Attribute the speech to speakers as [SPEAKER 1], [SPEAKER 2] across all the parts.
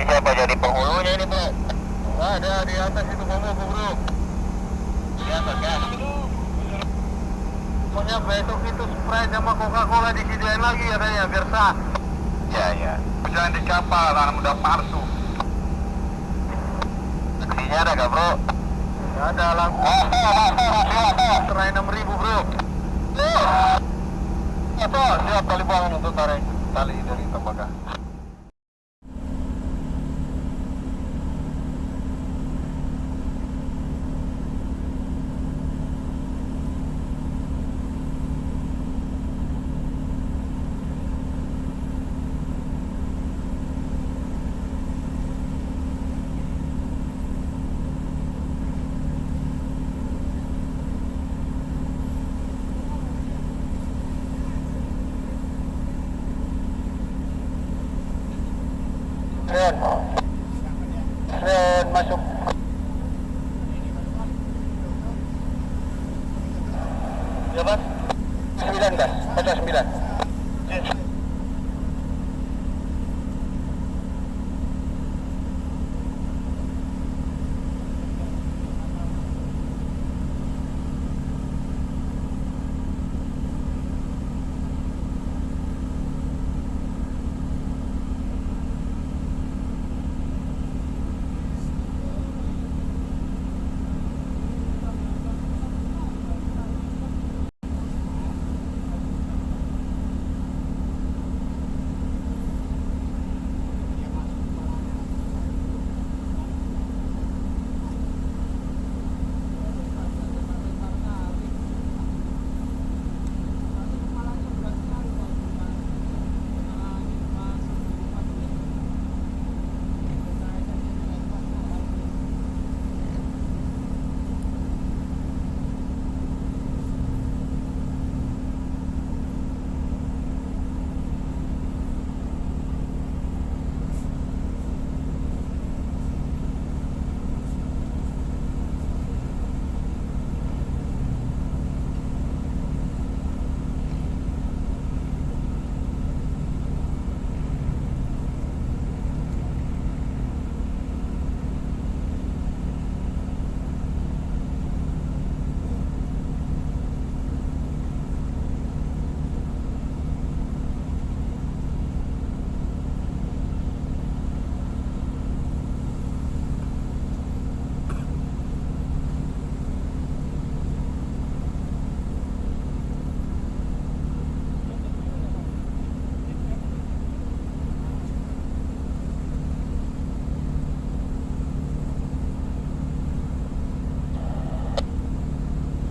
[SPEAKER 1] siapa jadi penghulunya ini bro? Ada di atas itu bro. Di atas ya. Pokoknya besok itu Sprite sama Coca-Cola disediain lagi ya kayaknya biar sah. Iya. Jangan dicapal karena udah palsu. Saksinya ada gak bro? Gak ada langsung. Serai 6.000 bro. Siap kali bangun untuk tarik tali dari tembaga. Tren masuk. Ya bang? 9 bang, pada 9.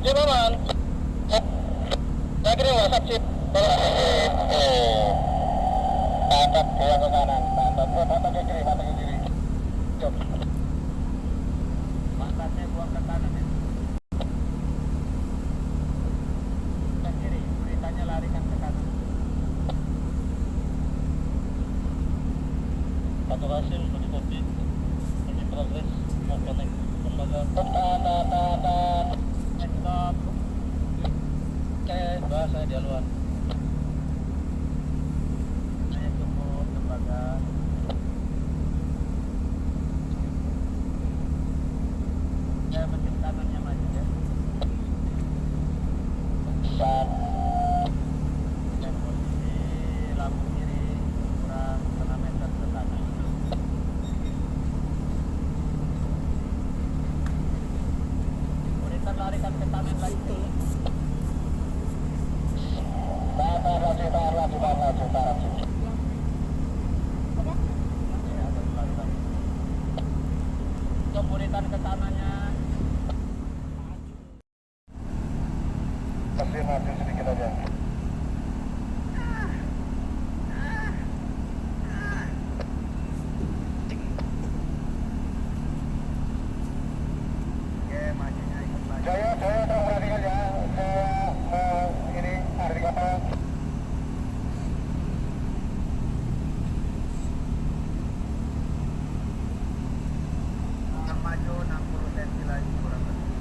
[SPEAKER 1] Ya paman. Saya kira WhatsApp sip. Mantap dia ke kanan. Mantap ke kiri. Cop. Mantapnya buang ke kanan ya. Ke kiri, beritanya larikan ke kanan. Satu hasil sudah kopi. Ini progres mau connect lembaga. Stop. Oke, bahasa di luar. Saya cukup lembaga. Ya, mesin kanannya maju ya. Dan posisi lampu kiri kurang setengah meter ke kanan. Berikan larikan ke kanan lagi. Berikan ke kanannya. Maju sedikit aja. Jaya tolong perhatikan ya. Saya ini ada di kapal. Maju 60 cm lagi kurang lebih.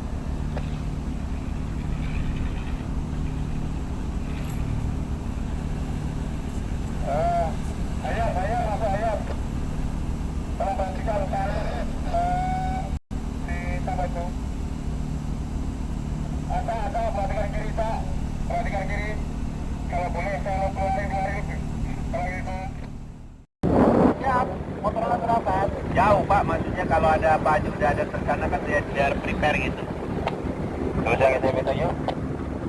[SPEAKER 1] Siap, motor berapa? Jauh Pak, maksudnya kalau ada baju udah ada tersana kan dia prepare gitu. Terus yang SM7?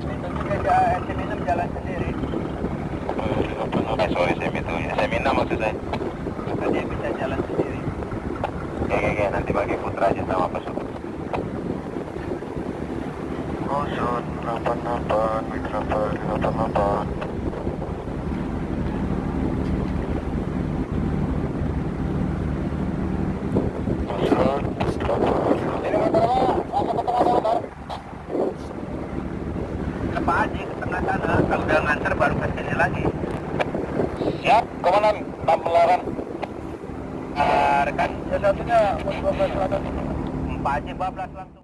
[SPEAKER 1] Itu juga SM6 jalan sendiri. Sorry SM7, SM6 maksud saya. Dia bisa jalan sendiri. Oke, nanti bagi Putra aja sama Pak Sud. Osun 88, Mikrapel 88. Pak Haji ke tengah sana, kalau udah nganter baru ke sini lagi. Siap, komandan, Pamelaran. Rekan, satu-satunya 12 Pak Haji bablas langsung.